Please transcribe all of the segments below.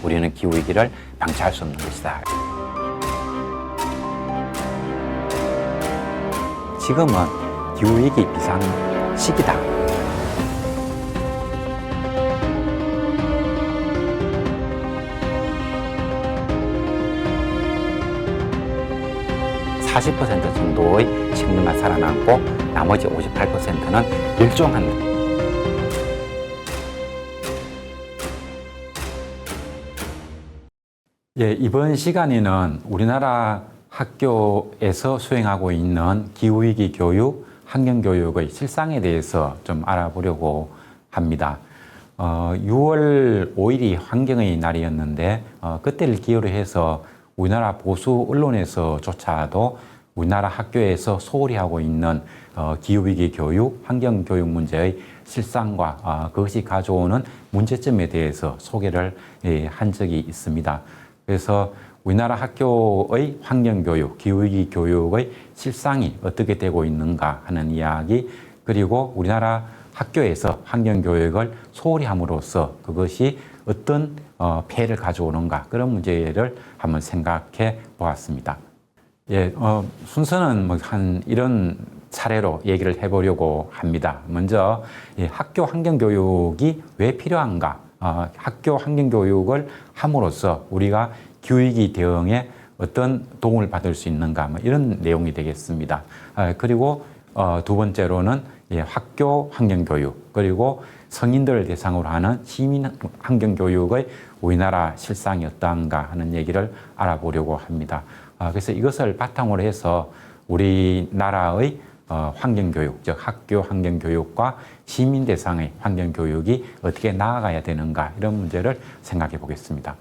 우리는 기후위기를 방치할 수 없는 것이다. 지금은 기후위기 비상 시기다. (40% 정도의 식물만 살아남고 나머지 58%는 멸종한다. 예, 이번 시간에는 우리나라 학교에서 수행하고 있는 기후위기 교육, 환경교육의 실상에 대해서 좀 알아보려고 합니다. 6월 5일이 환경의 날이었는데 그때를 기회로 해서 우리나라 보수 언론에서조차도 우리나라 학교에서 소홀히 하고 있는 기후위기 교육, 환경교육 문제의 실상과 그것이 가져오는 문제점에 대해서 소개를 한 적이 있습니다. 그래서 우리나라 학교의 환경교육, 기후위기 교육의 실상이 어떻게 되고 있는가 하는 이야기, 그리고 우리나라 학교에서 환경교육을 소홀히 함으로써 그것이 어떤 폐해를 가져오는가, 그런 문제를 한번 생각해 보았습니다. 예, 순서는 이런 차례로 얘기를 해보려고 합니다. 먼저 학교 환경교육이 왜 필요한가? 학교 환경교육을 함으로써 우리가 기후위기 대응에 어떤 도움을 받을 수 있는가, 이런 내용이 되겠습니다. 그리고 두 번째로는 학교 환경교육, 그리고 성인들을 대상으로 하는 시민 환경교육의 우리나라 실상이 어떠한가 하는 얘기를 알아보려고 합니다. 그래서 이것을 바탕으로 해서 우리나라의 환경교육, 즉 학교 환경교육과 시민 대상의 환경교육이 어떻게 나아가야 되는가, 이런 문제를 생각해 보겠습니다.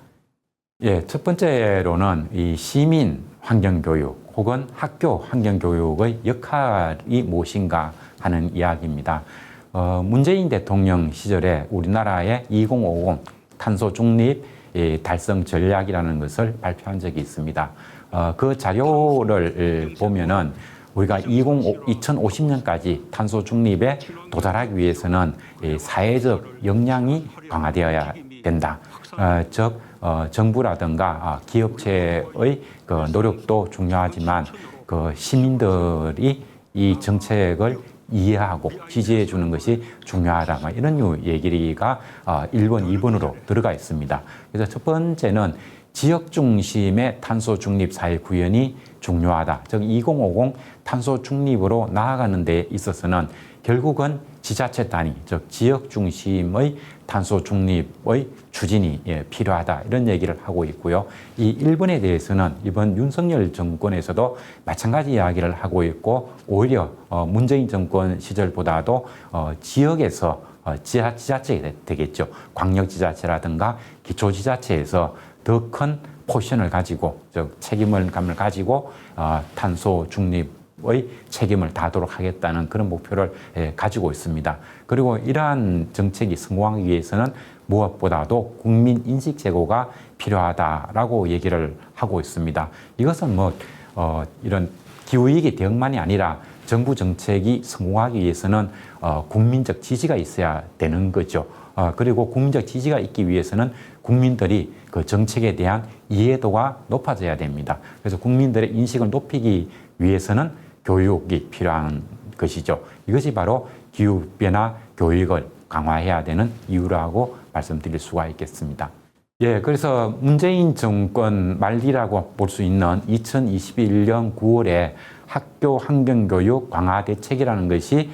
예, 첫 번째로는 이 시민 환경교육 혹은 학교 환경교육의 역할이 무엇인가 하는 이야기입니다. 문재인 대통령 시절에 우리나라의 2050 탄소 중립 달성 전략이라는 것을 발표한 적이 있습니다. 그 자료를 보면은 우리가 2050년까지 탄소 중립에 도달하기 위해서는 사회적 역량이 강화되어야 된다. 즉 정부라든가 기업체의 그 노력도 중요하지만 그 시민들이 이 정책을 이해하고 지지해 주는 것이 중요하다, 이런 얘기가 1번, 2번으로 들어가 있습니다. 그래서 첫 번째는 지역 중심의 탄소 중립 사회 구현이 중요하다. 즉 2050 탄소 중립으로 나아가는 데 있어서는 결국은 지자체 단위, 즉 지역 중심의 탄소 중립의 추진이 필요하다, 이런 얘기를 하고 있고요. 이 1번에 대해서는 이번 윤석열 정권에서도 마찬가지 이야기를 하고 있고, 오히려 문재인 정권 시절보다도 지역에서 지자체가 되겠죠. 광역지자체라든가 기초지자체에서 더 큰 포션을 가지고, 즉 책임감을 가지고 탄소 중립의 책임을 다하도록 하겠다는 그런 목표를 가지고 있습니다. 그리고 이러한 정책이 성공하기 위해서는 무엇보다도 국민 인식 제고가 필요하다라고 얘기를 하고 있습니다. 이것은 이런 기후위기 대응만이 아니라 정부 정책이 성공하기 위해서는 국민적 지지가 있어야 되는 거죠. 그리고 국민적 지지가 있기 위해서는 국민들이 그 정책에 대한 이해도가 높아져야 됩니다. 그래서 국민들의 인식을 높이기 위해서는 교육이 필요한 것이죠. 이것이 바로 기후변화 교육을 강화해야 되는 이유라고 말씀드릴 수가 있겠습니다. 예, 그래서 문재인 정권 말기라고 볼 수 있는 2021년 9월에 학교 환경교육 강화 대책이라는 것이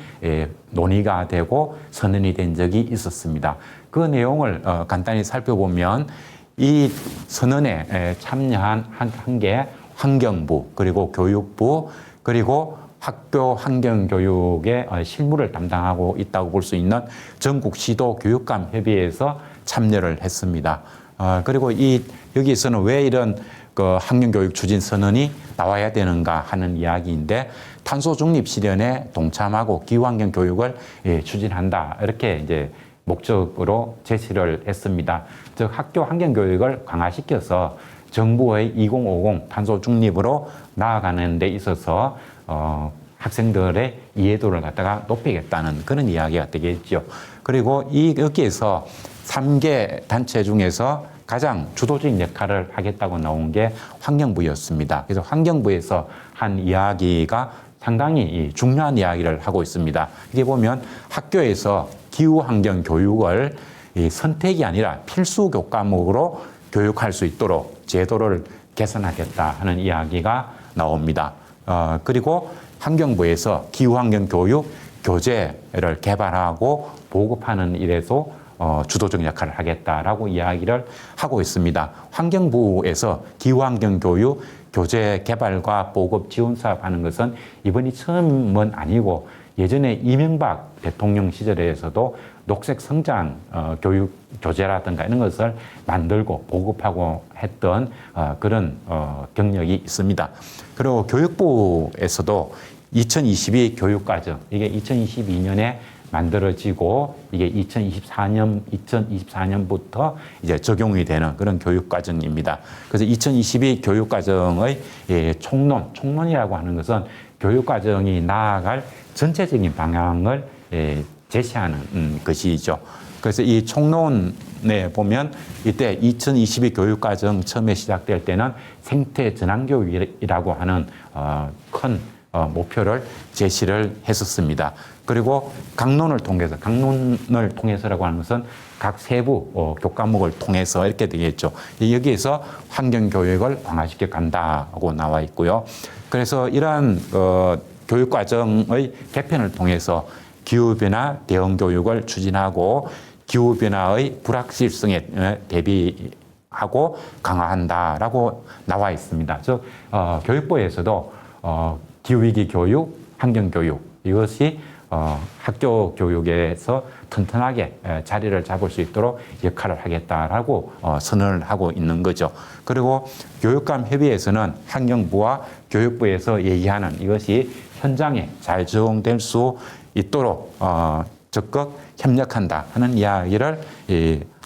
논의가 되고 선언이 된 적이 있었습니다. 그 내용을 간단히 살펴보면 이 선언에 참여한 한 게 환경부, 그리고 교육부, 그리고 학교 환경교육의 실무를 담당하고 있다고 볼 수 있는 전국 시도 교육감 협의회에서 참여를 했습니다. 그리고 여기에서는 왜 이런 그 환경교육 추진 선언이 나와야 되는가 하는 이야기인데, 탄소 중립 실현에 동참하고 기후환경 교육을 추진한다, 이렇게 이제 목적으로 제시를 했습니다. 즉 학교 환경 교육을 강화시켜서 정부의 2050 탄소 중립으로 나아가는 데 있어서 학생들의 이해도를 갖다가 높이겠다는 그런 이야기가 되겠죠. 그리고 여기에서 3개 단체 중에서 가장 주도적인 역할을 하겠다고 나온 게 환경부였습니다. 그래서 환경부에서 한 이야기가 상당히 중요한 이야기를 하고 있습니다. 이게 보면 학교에서 기후환경 교육을 선택이 아니라 필수 교과목으로 교육할 수 있도록 제도를 개선하겠다 하는 이야기가 나옵니다. 그리고 환경부에서 기후환경 교육 교재를 개발하고 보급하는 일에도 주도적 역할을 하겠다라고 이야기를 하고 있습니다. 환경부에서 기후환경 교육 교재 개발과 보급 지원 사업 하는 것은 이번이 처음은 아니고 예전에 이명박 대통령 시절에서도 녹색 성장 교육 교재라든가 이런 것을 만들고 보급하고 했던 그런 경력이 있습니다. 그리고 교육부에서도 2022 교육과정, 이게 2022년에 만들어지고 이게 2024년부터 이제 적용이 되는 그런 교육과정입니다. 그래서 2022 교육과정의 총론이라고 하는 것은 교육과정이 나아갈 전체적인 방향을 제시하는 것이죠. 그래서 이 총론에 보면 이때 2022 교육과정 처음에 시작될 때는 생태 전환 교육이라고 하는 큰 목표를 제시를 했었습니다. 그리고 강론을 통해서라고 하는 것은 각 세부 교과목을 통해서 이렇게 되겠죠. 여기에서 환경교육을 강화시켜 간다고 나와 있고요. 그래서 이러한 교육과정의 개편을 통해서 기후변화 대응 교육을 추진하고 기후변화의 불확실성에 대비하고 강화한다라고 나와 있습니다. 즉 교육부에서도 기후위기 교육, 환경교육 이것이 학교 교육에서 튼튼하게 자리를 잡을 수 있도록 역할을 하겠다라고 선언을 하고 있는 거죠. 그리고 교육감 협의회에서는 환경부와 교육부에서 얘기하는 이것이 현장에 잘 적용될 수 있도록 적극 협력한다 하는 이야기를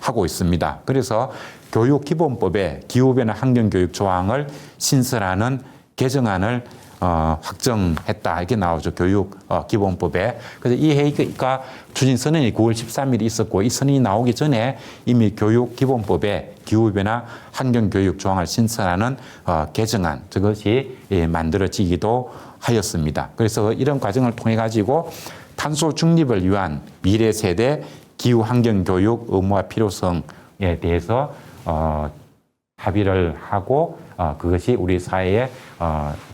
하고 있습니다. 그래서 교육기본법에 기후변화 환경교육 조항을 신설하는 개정안을 확정했다 이렇게 나오죠. 교육기본법에. 그래서 이 회의가 추진 선언이 9월 13일에 있었고 이 선언이 나오기 전에 이미 교육기본법에 기후변화 환경교육 조항을 신설하는 개정안 저것이 만들어지기도 하였습니다. 그래서 이런 과정을 통해 가지고 탄소 중립을 위한 미래 세대 기후 환경 교육 의무화 필요성에 대해서 합의를 하고 그것이 우리 사회에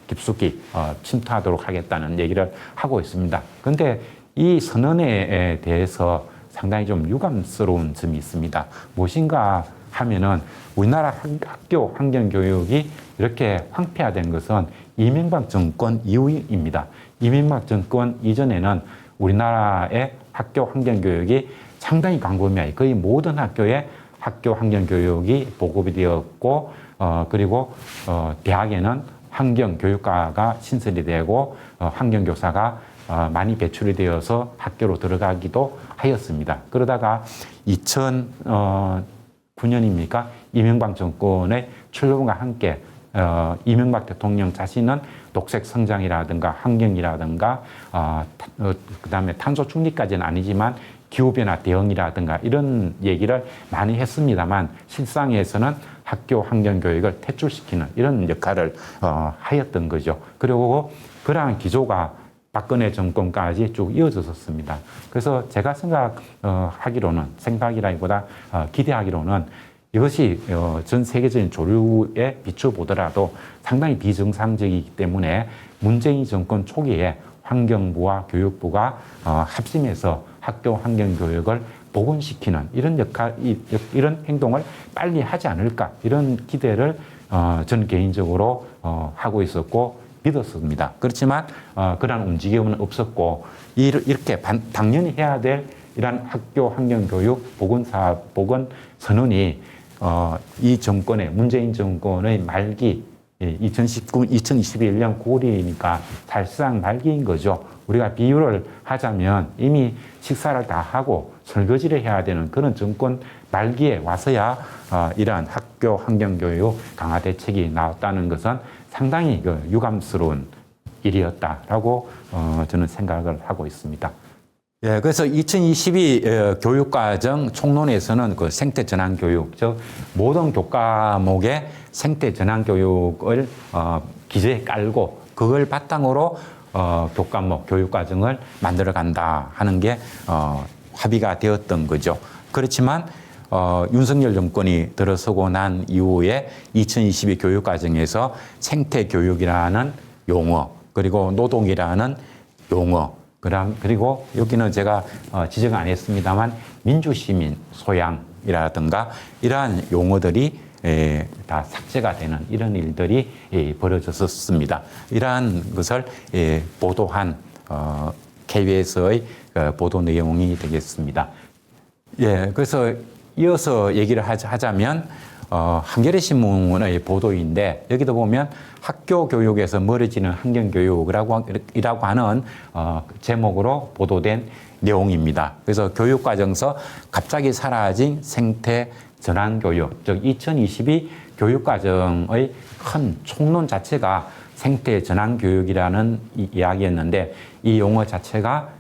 깊숙이 침투하도록 하겠다는 얘기를 하고 있습니다. 그런데 이 선언에 대해서 상당히 좀 유감스러운 점이 있습니다. 무엇인가 하면은 우리나라 학교 환경교육이 이렇게 황폐화된 것은 이명박 정권 이후입니다. 이명박 정권 이전에는 우리나라의 학교 환경교육이 상당히 광범위하게 거의 모든 학교에 학교 환경교육이 보급이 되었고 그리고 대학에는 환경교육과가 신설이 되고 환경교사가 많이 배출이 되어서 학교로 들어가기도 하였습니다. 그러다가 2009년입니까? 이명박 정권의 출범과 함께 이명박 대통령 자신은 녹색 성장이라든가 환경이라든가 그다음에 탄소 중립까지는 아니지만 기후변화 대응이라든가 이런 얘기를 많이 했습니다만 실상에서는 학교 환경교육을 퇴출시키는 이런 역할을 하였던 거죠. 그리고 그러한 기조가 박근혜 정권까지 쭉 이어졌었습니다. 그래서 제가 생각이라기보다 기대하기로는 이것이 전 세계적인 조류에 비춰보더라도 상당히 비정상적이기 때문에 문재인 정권 초기에 환경부와 교육부가 합심해서 학교 환경교육을 복원시키는 이런 행동을 빨리 하지 않을까 이런 기대를 저는 개인적으로 하고 있었고 믿었습니다. 그렇지만 그런 움직임은 없었고 이렇게 당연히 해야 될 이러한 학교 환경교육 복원 선언이 이 정권의 문재인 정권의 말기 2021년 9월이니까 사실상 말기인 거죠. 우리가 비유를 하자면 이미 식사를 다 하고 설거지를 해야 되는 그런 정권 말기에 와서야 이러한 학교 환경교육 강화 대책이 나왔다는 것은 상당히 유감스러운 일이었다라고 저는 생각을 하고 있습니다. 예, 그래서 2022 교육과정 총론에서는 그 생태 전환 교육, 즉 모든 교과목에 생태 전환 교육을 기저에 깔고 그걸 바탕으로 교과목, 교육과정을 만들어 간다 하는 게 합의가 되었던 거죠. 그렇지만 윤석열 정권이 들어서고 난 이후에 2022 교육과정에서 생태 교육이라는 용어, 그리고 노동이라는 용어, 그리고 여기는 제가 지적 안 했습니다만 민주시민 소양이라든가 이러한 용어들이 다 삭제가 되는 이런 일들이 벌어졌었습니다. 이러한 것을 보도한 KBS의 보도 내용이 되겠습니다. 예, 그래서 이어서 얘기를 하자면 한겨레 신문의 보도인데 여기도 보면 학교 교육에서 멀어지는 환경 교육이라고 하는 제목으로 보도된 내용입니다. 그래서 교육과정에서 갑자기 사라진 생태 전환 교육, 즉 2022 교육과정의 큰 총론 자체가 생태 전환 교육이라는 이야기였는데 이 용어 자체가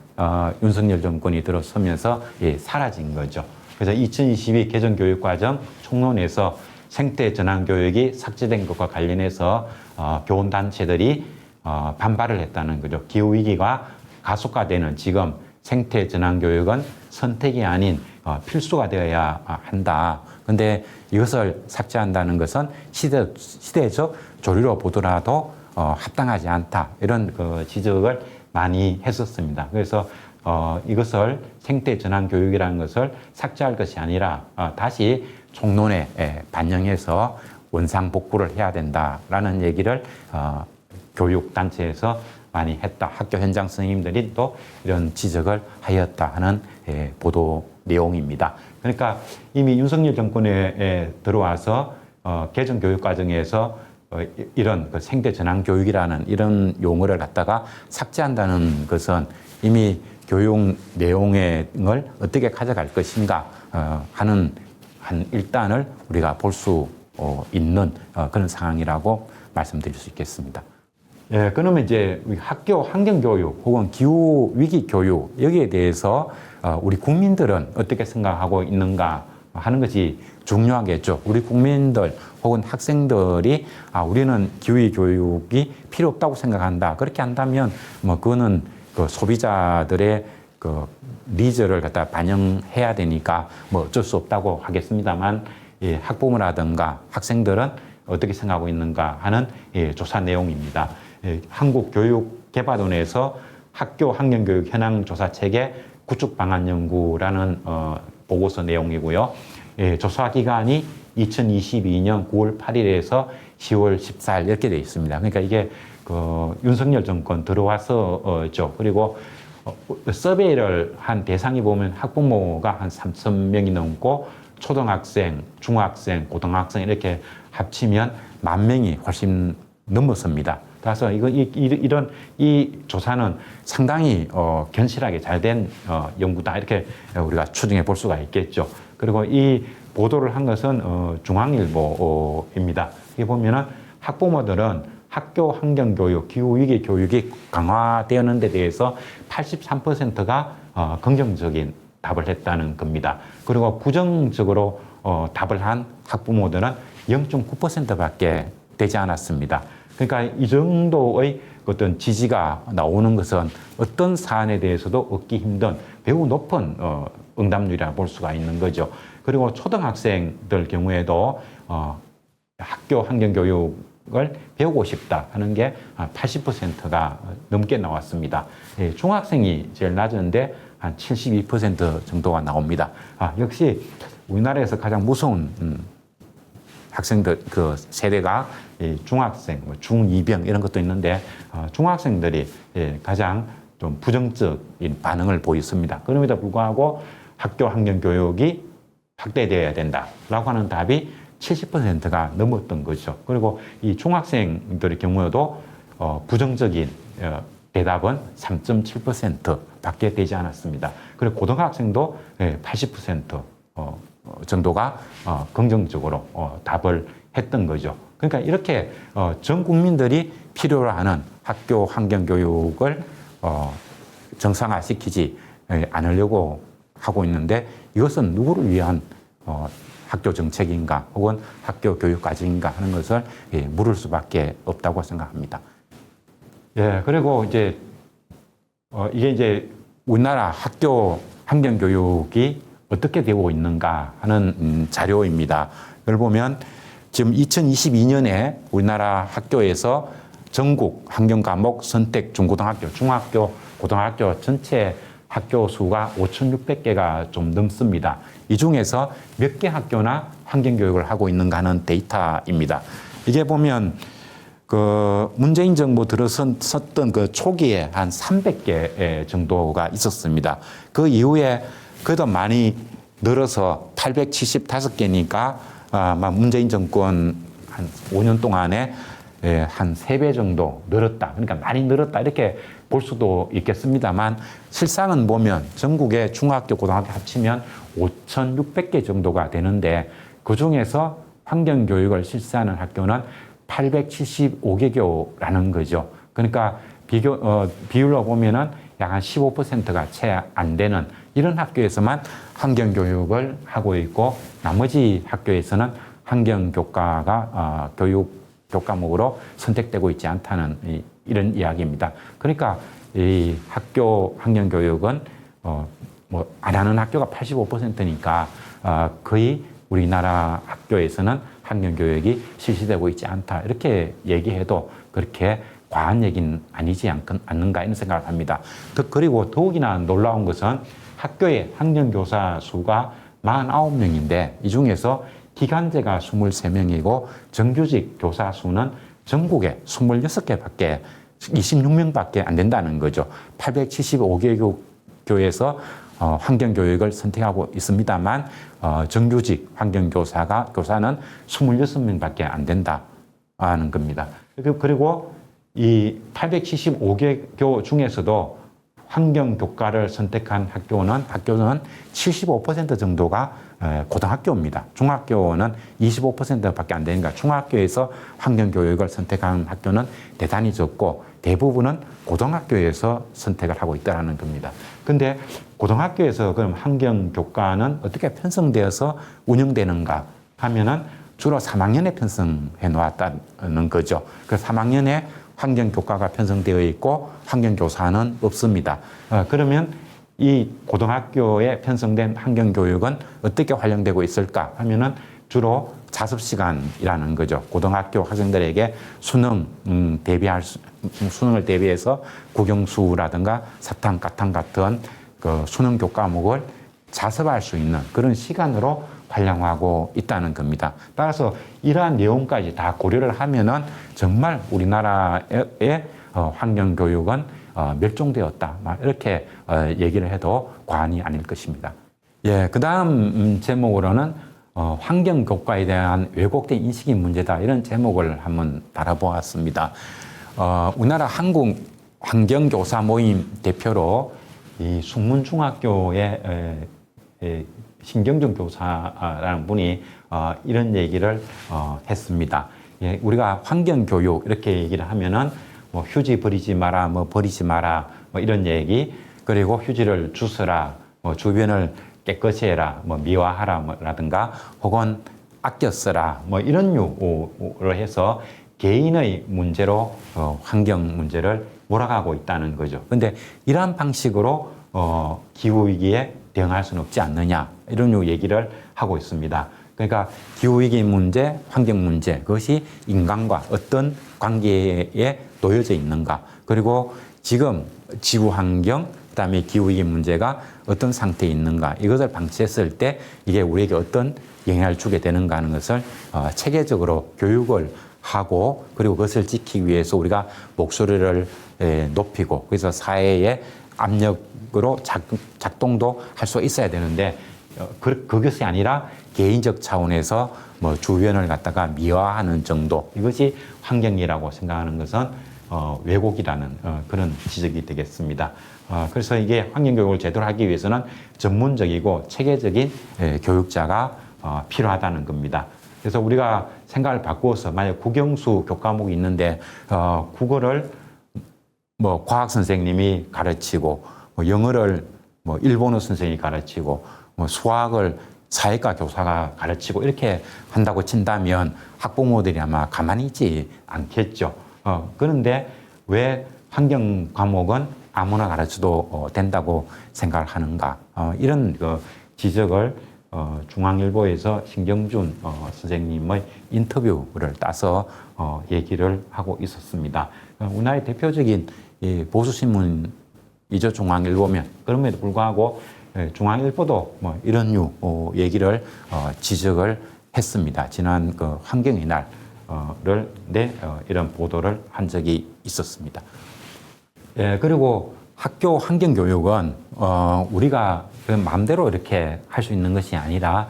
윤석열 정권이 들어서면서 사라진 거죠. 그래서 2022 개정 교육과정 총론에서 생태 전환 교육이 삭제된 것과 관련해서 교원단체들이 반발을 했다는 거죠. 기후위기가 가속화되는 지금 생태 전환 교육은 선택이 아닌 필수가 되어야 한다. 근데 이것을 삭제한다는 것은 시대적 조류로 보더라도 합당하지 않다. 이런 그 지적을 많이 했었습니다. 그래서 이것을 생태 전환 교육이라는 것을 삭제할 것이 아니라 다시 총론에 반영해서 원상복구를 해야 된다라는 얘기를 교육단체에서 많이 했다. 학교 현장 선생님들이 또 이런 지적을 하였다 하는 보도 내용입니다. 그러니까 이미 윤석열 정권에 들어와서 개정 교육 과정에서 이런 그 생태 전환 교육이라는 이런 용어를 갖다가 삭제한다는 것은 이미 교육 내용을 어떻게 가져갈 것인가 하는 한 일단을 우리가 볼 수 있는 그런 상황이라고 말씀드릴 수 있겠습니다. 예, 그러면 이제 학교 환경 교육 혹은 기후 위기 교육 여기에 대해서 우리 국민들은 어떻게 생각하고 있는가 하는 것이 중요하겠죠. 우리 국민들 혹은 학생들이 우리는 기후 위기 교육이 필요 없다고 생각한다. 그렇게 한다면 뭐 그거는 그 소비자들의 그 니즈를 갖다 반영해야 되니까 뭐 어쩔 수 없다고 하겠습니다만 학부모라든가 학생들은 어떻게 생각하고 있는가 하는 조사 내용입니다. 한국교육개발원에서 학교 환경교육 현황 조사 체계 구축 방안 연구라는 보고서 내용이고요. 조사 기간이 2022년 9월 8일에서 10월 14일 이렇게 되어 있습니다. 그러니까 이게 그 윤석열 정권 들어와서죠. 그리고 서베이를 한 대상이 보면 학부모가 한 3,000명이 넘고 초등학생, 중학생, 고등학생 이렇게 합치면 10,000명이 훨씬 넘었습니다. 그래서 이런 조사는 상당히 견실하게 잘된 연구다 이렇게 우리가 추정해 볼 수가 있겠죠. 그리고 이 보도를 한 것은 중앙일보입니다. 여기 보면은 학부모들은 학교 환경교육, 기후위기 교육이 강화되는 데 대해서 83%가 긍정적인 답을 했다는 겁니다. 그리고 부정적으로 답을 한 학부모들은 0.9%밖에 되지 않았습니다. 그러니까 이 정도의 어떤 지지가 나오는 것은 어떤 사안에 대해서도 얻기 힘든 매우 높은 응답률이라 볼 수가 있는 거죠. 그리고 초등학생들 경우에도 학교 환경교육을 배우고 싶다 하는 게 80%가 넘게 나왔습니다. 중학생이 제일 낮은데 한 72% 정도가 나옵니다. 역시 우리나라에서 가장 무서운 학생들 그 세대가 중학생, 중2병 이런 것도 있는데 중학생들이 가장 좀 부정적인 반응을 보였습니다. 그럼에도 불구하고 학교 환경 교육이 확대되어야 된다라고 하는 답이 70%가 넘었던 거죠. 그리고 이 중학생들의 경우에도 부정적인 대답은 3.7%밖에 되지 않았습니다. 그리고 고등학생도 80% 정도가 긍정적으로 답을 했던 거죠. 그러니까 이렇게 전 국민들이 필요로 하는 학교 환경 교육을 정상화시키지 않으려고 하고 있는데 이것은 누구를 위한 학교 정책인가 혹은 학교 교육까지인가 하는 것을 물을 수밖에 없다고 생각합니다. 예, 그리고 이제 이게 이제 우리나라 학교 환경 교육이 어떻게 되고 있는가 하는 자료입니다. 이걸 보면 지금 2022년에 우리나라 학교에서 전국 환경 과목 선택 중고등학교, 중학교, 고등학교 전체 학교 수가 5,600개가 좀 넘습니다. 이 중에서 몇 개 학교나 환경 교육을 하고 있는가 하는 데이터입니다. 이게 보면 그 문재인 정부 들어섰던 그 초기에 한 300개 정도가 있었습니다. 그 이후에 그래도 많이 늘어서 875개니까 문재인 정권 한 5년 동안에 한 3배 정도 늘었다. 그러니까 많이 늘었다. 이렇게 볼 수도 있겠습니다만 실상은 보면 전국의 중학교, 고등학교 합치면 5,600개 정도가 되는데 그 중에서 환경교육을 실시하는 학교는 875개교라는 거죠. 그러니까 비율로 보면은 약 한 15%가 채 안 되는 이런 학교에서만 환경교육을 하고 있고 나머지 학교에서는 환경교과가 교과목으로 선택되고 있지 않다는 이런 이야기입니다. 그러니까 이 학교 환경교육은 안 하는 학교가 85%니까 거의 우리나라 학교에서는 환경교육이 실시되고 있지 않다. 이렇게 얘기해도 그렇게 과한 얘기는 아니지 않는가 이런 생각을 합니다. 그리고 더욱이나 놀라운 것은 학교의 환경교사 수가 49명인데 이 중에서 기간제가 23명이고 정규직 교사 수는 전국에 26개밖에 26명밖에 안 된다는 거죠. 875개 교에서 환경교육을 선택하고 있습니다만 정규직 교사는 26명밖에 안 된다는 겁니다. 그리고 이 875개 교 중에서도 환경교과를 선택한 학교는 75% 정도가 고등학교입니다. 중학교는 25%밖에 안 되니까 중학교에서 환경교육을 선택한 학교는 대단히 적고 대부분은 고등학교에서 선택을 하고 있다는 겁니다. 근데 고등학교에서 그럼 환경교과는 어떻게 편성되어서 운영되는가 하면은 주로 3학년에 편성해 놓았다는 거죠. 그 3학년에 환경교과가 편성되어 있고 환경교사는 없습니다. 그러면 이 고등학교에 편성된 환경교육은 어떻게 활용되고 있을까 하면은 주로 자습시간이라는 거죠. 고등학교 학생들에게 수능을 대비해서 국영수라든가 사탕, 가탕 같은 그 수능 교과목을 자습할 수 있는 그런 시간으로 활용하고 있다는 겁니다. 따라서 이러한 내용까지 다 고려를 하면은 정말 우리나라의 환경교육은 멸종되었다. 이렇게 얘기를 해도 과언이 아닐 것입니다. 예, 그 다음 제목으로는 환경교과에 대한 왜곡된 인식이 문제다. 이런 제목을 한번 달아보았습니다. 우리나라 한국 환경교사 모임 대표로 이 숙문중학교의 신경준 교사라는 분이 이런 얘기를 했습니다. 예, 우리가 환경교육 이렇게 얘기를 하면은 뭐 휴지 버리지 마라, 뭐 버리지 마라, 뭐 이런 얘기, 그리고 휴지를 주스라, 뭐 주변을 깨끗이 해라, 뭐 미화하라, 뭐라든가, 혹은 아껴 쓰라, 뭐 이런 요로 해서 개인의 문제로 환경 문제를 몰아가고 있다는 거죠. 근데 이러한 방식으로 기후위기에 대응할 수는 없지 않느냐, 이런 요 얘기를 하고 있습니다. 그러니까 기후위기 문제, 환경 문제, 그것이 인간과 어떤 관계에 놓여져 있는가, 그리고 지금 지구환경, 그 다음에 기후위기 문제가 어떤 상태에 있는가, 이것을 방치했을 때 이게 우리에게 어떤 영향을 주게 되는가 하는 것을 체계적으로 교육을 하고, 그리고 그것을 지키기 위해서 우리가 목소리를 높이고, 그래서 사회의 압력으로 작동도 할 수 있어야 되는데, 그것이 아니라 개인적 차원에서 뭐 주변을 갖다가 미화하는 정도, 이것이 환경이라고 생각하는 것은 왜곡이라는 그런 지적이 되겠습니다. 그래서 이게 환경교육을 제대로 하기 위해서는 전문적이고 체계적인 교육자가 필요하다는 겁니다. 그래서 우리가 생각을 바꾸어서 만약 국영수 교과목이 있는데 국어를 뭐 과학 선생님이 가르치고 뭐 영어를 뭐 일본어 선생이 가르치고 뭐 수학을 사회과 교사가 가르치고 이렇게 한다고 친다면 학부모들이 아마 가만히 있지 않겠죠. 그런데 왜 환경 과목은 아무나 가르쳐도 된다고 생각을 하는가? 이런 그 지적을 중앙일보에서 신경준 선생님의 인터뷰를 따서 얘기를 하고 있었습니다. 우리나라의 대표적인 보수신문이죠, 중앙일보면. 그럼에도 불구하고 중앙일보도 뭐 이런 류 얘기를 지적을 했습니다. 지난 그 환경의 날을 이런 보도를 한 적이 있었습니다. 그리고 학교 환경교육은 우리가 마음대로 이렇게 할 수 있는 것이 아니라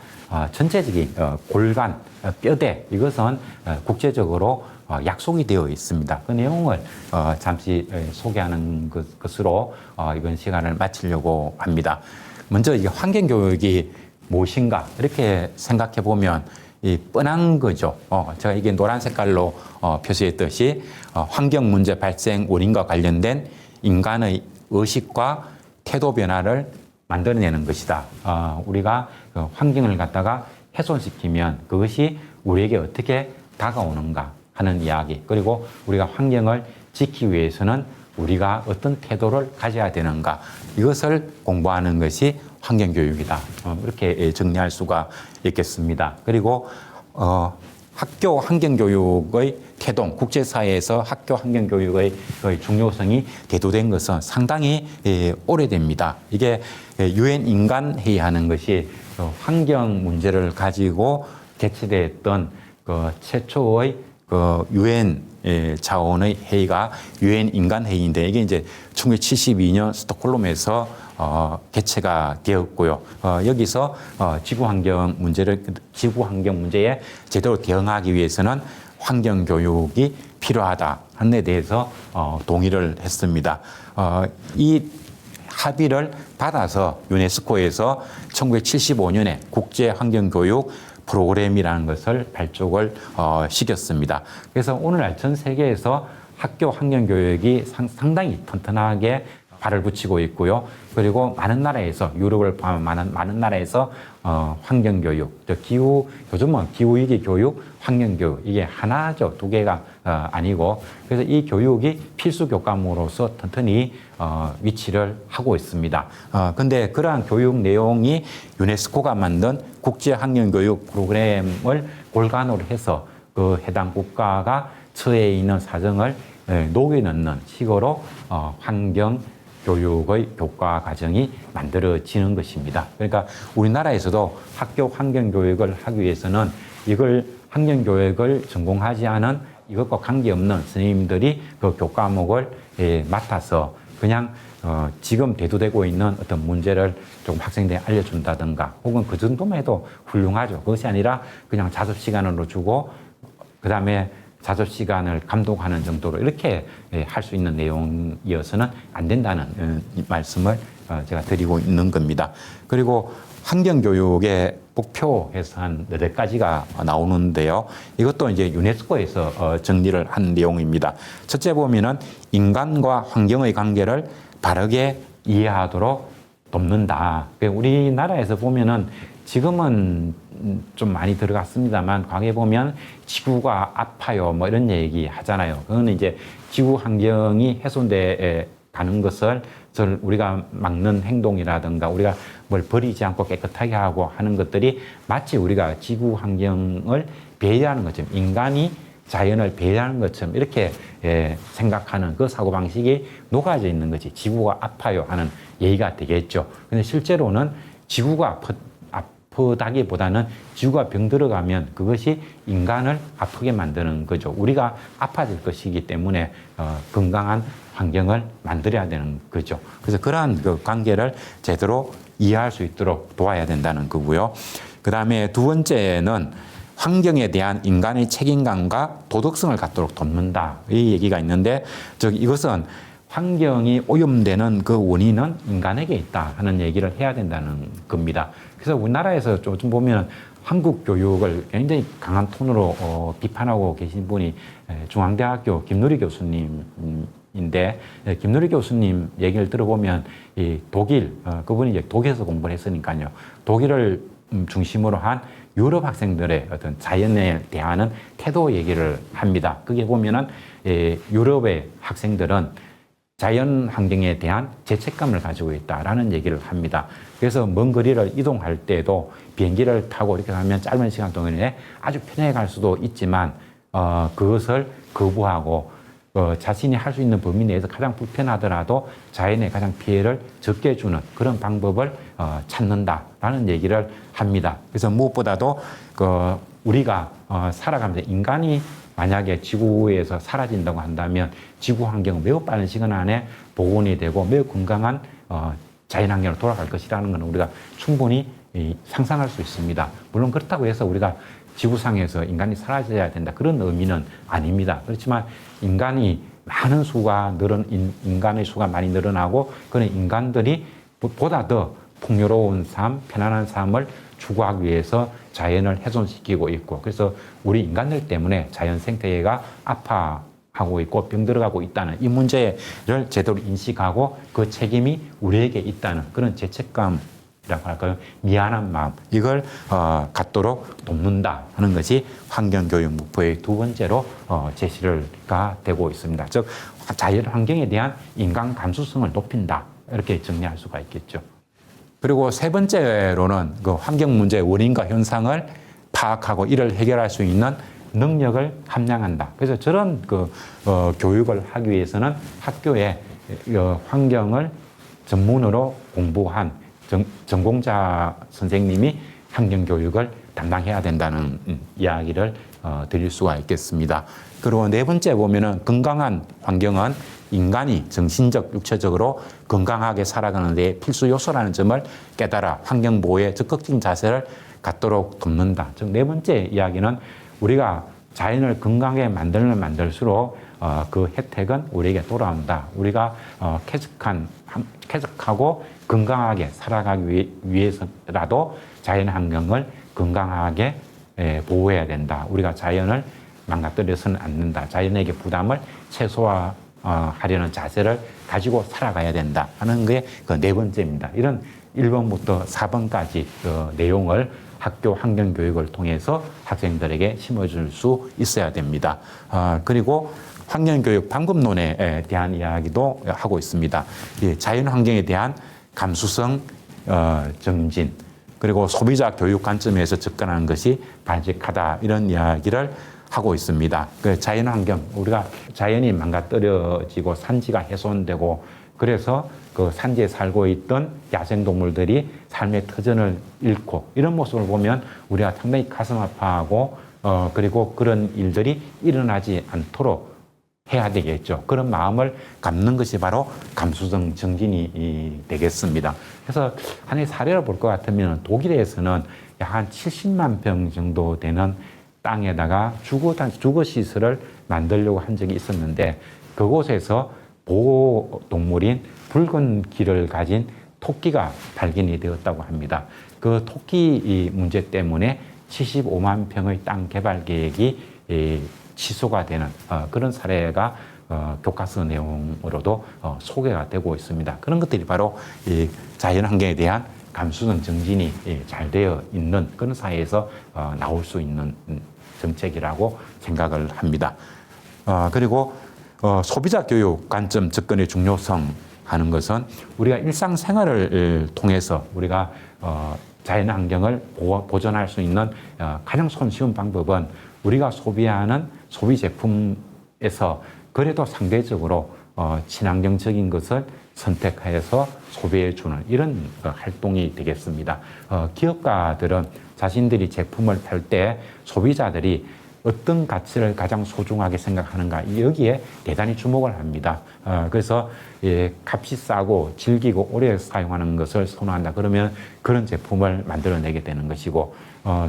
전체적인 골간, 뼈대 이것은 국제적으로 약속이 되어 있습니다. 그 내용을 잠시 소개하는 것으로 이번 시간을 마치려고 합니다. 먼저 이게 환경교육이 무엇인가 이렇게 생각해 보면 이 뻔한 거죠. 제가 이게 노란 색깔로 표시했듯이 환경 문제 발생 원인과 관련된 인간의 의식과 태도 변화를 만들어내는 것이다. 우리가 환경을 갖다가 훼손시키면 그것이 우리에게 어떻게 다가오는가 하는 이야기. 그리고 우리가 환경을 지키기 위해서는 우리가 어떤 태도를 가져야 되는가. 이것을 공부하는 것이 환경교육이다. 이렇게 정리할 수가 있겠습니다. 그리고 학교 환경교육의 태동, 국제사회에서 학교 환경교육의 중요성이 대두된 것은 상당히 오래됩니다. 이게 유엔 인간회의 하는 것이 환경 문제를 가지고 개최됐던 최초의 유엔 차원의 회의가 유엔 인간회의인데 이게 이제 1972년 스톡홀름에서 개최가 되었고요. 여기서 지구 환경 문제에 제대로 대응하기 위해서는 환경 교육이 필요하다 하는 데 대해서 동의를 했습니다. 이 합의를 받아서 유네스코에서 1975년에 국제 환경 교육 프로그램이라는 것을 발족을 시켰습니다. 그래서 오늘날 전 세계에서 학교 환경 교육이 상당히 튼튼하게 발을 붙이고 있고요. 그리고 많은 나라에서 유럽을 포함한 많은 나라에서 환경 교육, 요즘은 기후 위기 교육, 환경 교육 이게 하나죠. 두 개가 아니고 그래서 이 교육이 필수 교과목으로서 튼튼히 위치를 하고 있습니다. 근데 그러한 교육 내용이 유네스코가 만든 국제 환경 교육 프로그램을 골간으로 해서 그 해당 국가가 처해 있는 사정을 녹여 넣는 식으로 환경 교육의 교과 과정이 만들어지는 것입니다. 그러니까 우리나라에서도 학교 환경 교육을 하기 위해서는 이걸 환경 교육을 전공하지 않은 이것과 관계없는 선생님들이 그 교과목을 맡아서 그냥 지금 대두되고 있는 어떤 문제를 조금 학생들에게 알려준다든가 혹은 그 정도만 해도 훌륭하죠. 그것이 아니라 그냥 자습 시간으로 주고 그다음에 자습 시간을 감독하는 정도로 이렇게 할 수 있는 내용이어서는 안 된다는 말씀을 제가 드리고 있는 겁니다. 그리고 환경교육의 목표에서 한 8가지가 나오는데요. 이것도 이제 유네스코에서 정리를 한 내용입니다. 첫째 보면은 인간과 환경의 관계를 바르게 이해하도록 돕는다. 우리나라에서 보면은 지금은 좀 많이 들어갔습니다만 과거에 보면 지구가 아파요 뭐 이런 얘기 하잖아요. 그거는 이제 지구 환경이 훼손돼 가는 것을 우리가 막는 행동이라든가 우리가 뭘 버리지 않고 깨끗하게 하고 하는 것들이 마치 우리가 지구 환경을 배려하는 것처럼 인간이 자연을 배려하는 것처럼 이렇게 생각하는 그 사고방식이 녹아져 있는 것이 지구가 아파요 하는 얘기가 되겠죠. 근데 실제로는 지구가 아프다기보다는 지구가 병들어가면 그것이 인간을 아프게 만드는 거죠. 우리가 아파질 것이기 때문에 건강한 환경을 만들어야 되는 거죠. 그래서 그러한 그 관계를 제대로 이해할 수 있도록 도와야 된다는 거고요. 그 다음에 두 번째는 환경에 대한 인간의 책임감과 도덕성을 갖도록 돕는다. 이 얘기가 있는데 이것은 환경이 오염되는 그 원인은 인간에게 있다 하는 얘기를 해야 된다는 겁니다. 그래서 우리나라에서 좀 보면 한국 교육을 굉장히 강한 톤으로 비판하고 계신 분이 중앙대학교 김누리 교수님 인데 김누리 교수님 얘기를 들어보면 이 독일 그분이 이제 독일에서 공부를 했으니까요. 독일을 중심으로 한 유럽 학생들의 어떤 자연에 대한 태도 얘기를 합니다. 그게 보면은 유럽의 학생들은 자연 환경에 대한 죄책감을 가지고 있다라는 얘기를 합니다. 그래서 먼 거리를 이동할 때도 비행기를 타고 이렇게 가면 짧은 시간 동안에 아주 편하게 갈 수도 있지만 그것을 거부하고 자신이 할 수 있는 범위 내에서 가장 불편하더라도 자연에 가장 피해를 적게 주는 그런 방법을 찾는다라는 얘기를 합니다. 그래서 무엇보다도 우리가 살아가면서 인간이 만약에 지구에서 사라진다고 한다면 지구 환경은 매우 빠른 시간 안에 복원이 되고 매우 건강한 자연 환경으로 돌아갈 것이라는 것은 우리가 충분히 상상할 수 있습니다. 물론 그렇다고 해서 우리가 지구상에서 인간이 사라져야 된다 그런 의미는 아닙니다. 그렇지만 인간이 많은 수가 인간의 수가 많이 늘어나고 그런 인간들이 보다 더 풍요로운 삶, 편안한 삶을 추구하기 위해서 자연을 훼손시키고 있고 그래서 우리 인간들 때문에 자연 생태계가 아파하고 있고 병들어가고 있다는 이 문제를 제대로 인식하고 그 책임이 우리에게 있다는 그런 죄책감 이라고 할까요? 미안한 마음 이걸 갖도록 돕는다 하는 것이 환경교육 목표의 두 번째로 제시가 되고 있습니다. 즉 자연 환경에 대한 인간 감수성을 높인다 이렇게 정리할 수가 있겠죠. 그리고 세 번째로는 그 환경 문제의 원인과 현상을 파악하고 이를 해결할 수 있는 능력을 함양한다. 그래서 저런 교육을 하기 위해서는 학교에 환경을 전문으로 공부한 전공자 선생님이 환경교육을 담당해야 된다는 이야기를 드릴 수가 있겠습니다. 그리고 네 번째 보면은 건강한 환경은 인간이 정신적, 육체적으로 건강하게 살아가는 데 필수 요소라는 점을 깨달아 환경보호에 적극적인 자세를 갖도록 돕는다. 즉, 네 번째 이야기는 우리가 자연을 건강하게 만들면 만들수록 그 혜택은 우리에게 돌아온다. 우리가 쾌적하고 건강하게 살아가기 위해서라도 자연 환경을 건강하게 보호해야 된다. 우리가 자연을 망가뜨려서는 안 된다. 자연에게 부담을 최소화하려는 자세를 가지고 살아가야 된다 하는 게 그 네 번째입니다. 이런 1번부터 4번까지 그 내용을 학교 환경교육을 통해서 학생들에게 심어줄 수 있어야 됩니다. 그리고 환경교육 방법론에 대한 이야기도 하고 있습니다. 자연환경에 대한 감수성 정진 그리고 소비자 교육 관점에서 접근하는 것이 바람직하다 이런 이야기를 하고 있습니다. 그 자연환경 우리가 자연이 망가뜨려지고 산지가 훼손되고 그래서 그 산지에 살고 있던 야생동물들이 삶의 터전을 잃고 이런 모습을 보면 우리가 상당히 가슴 아파하고 그리고 그런 일들이 일어나지 않도록 해야 되겠죠. 그런 마음을 갖는 것이 바로 감수성 정진이 되겠습니다. 그래서 하나의 사례를 볼 것 같으면 독일에서는 약 한 70만 평 정도 되는 땅에다가 주거 시설을 만들려고 한 적이 있었는데 그곳에서 보호동물인 붉은 귀를 가진 토끼가 발견이 되었다고 합니다. 그 토끼 문제 때문에 75만 평의 땅 개발 계획이 취소가 되는 그런 사례가 교과서 내용으로도 소개가 되고 있습니다. 그런 것들이 바로 이 자연환경에 대한 감수성 정진이 잘 되어 있는 그런 사회에서 나올 수 있는 정책이라고 생각을 합니다. 그리고 소비자 교육 관점 접근의 중요성 하는 것은 우리가 일상생활을 통해서 우리가 자연환경을 보존할 수 있는 가장 손쉬운 방법은 우리가 소비하는 소비 제품에서 그래도 상대적으로 친환경적인 것을 선택해서 소비해주는 이런 활동이 되겠습니다. 기업가들은 자신들이 제품을 팔 때 소비자들이 어떤 가치를 가장 소중하게 생각하는가 여기에 대단히 주목을 합니다. 그래서 값이 싸고 질기고 오래 사용하는 것을 선호한다. 그러면 그런 제품을 만들어내게 되는 것이고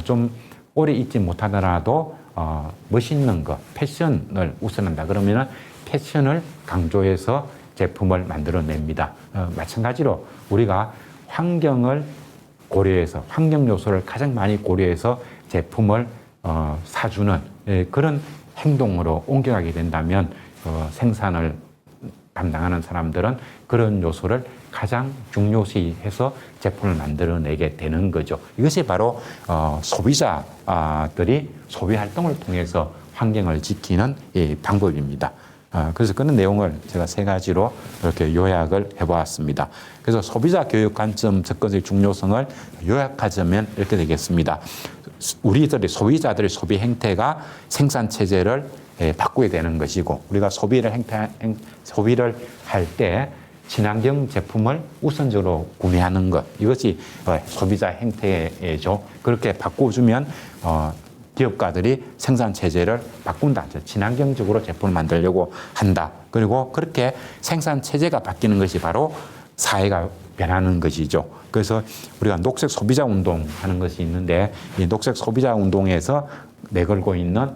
좀 오래 입지 못하더라도 멋있는 것, 패션을 우선한다. 그러면 패션을 강조해서 제품을 만들어냅니다. 마찬가지로 우리가 환경을 고려해서 환경 요소를 가장 많이 고려해서 제품을 사주는 그런 행동으로 옮겨가게 된다면 생산을 담당하는 사람들은 그런 요소를 가장 중요시해서 제품을 만들어내게 되는 거죠. 이것이 바로 소비자들이 소비 활동을 통해서 환경을 지키는 이 방법입니다. 그래서 그런 내용을 제가 세 가지로 이렇게 요약을 해보았습니다. 그래서 소비자 교육 관점 접근의 중요성을 요약하자면 이렇게 되겠습니다. 우리들의 소비자들의 소비 행태가 생산 체제를 바꾸게 되는 것이고, 우리가 소비를 할 때 친환경 제품을 우선적으로 구매하는 것, 이것이 소비자 행태죠. 그렇게 바꿔주면 기업가들이 생산 체제를 바꾼다. 친환경적으로 제품을 만들려고 한다. 그리고 그렇게 생산 체제가 바뀌는 것이 바로 사회가 변하는 것이죠. 그래서 우리가 녹색 소비자 운동 하는 것이 있는데, 이 녹색 소비자 운동에서 내걸고 있는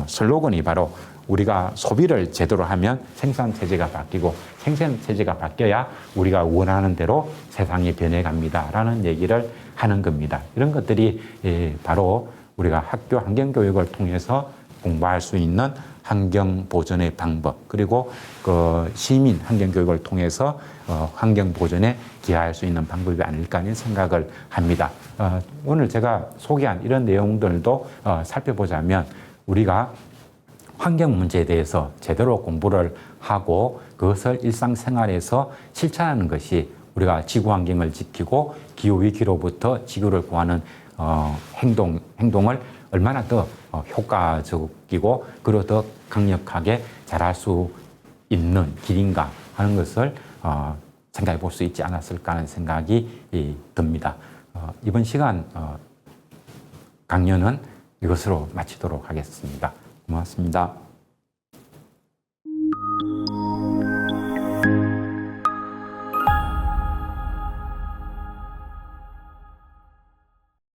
슬로건이 바로 우리가 소비를 제대로 하면 생산 체제가 바뀌고, 생산 체제가 바뀌어야 우리가 원하는 대로 세상이 변해갑니다라는 얘기를 하는 겁니다. 이런 것들이 바로 우리가 학교 환경교육을 통해서 공부할 수 있는 환경 보존의 방법, 그리고 그 시민 환경교육을 통해서 환경 보존에 기여할 수 있는 방법이 아닐까 하는 생각을 합니다. 오늘 제가 소개한 이런 내용들도 살펴보자면, 우리가 환경 문제에 대해서 제대로 공부를 하고 그것을 일상생활에서 실천하는 것이 우리가 지구 환경을 지키고 기후 위기로부터 지구를 구하는 행동을 얼마나 더 효과적이고 그리고 더 강력하게 잘할 수 있는 길인가 하는 것을 생각해 볼 수 있지 않았을까 하는 생각이 듭니다. 이번 시간 강연은 이것으로 마치도록 하겠습니다. 고맙습니다.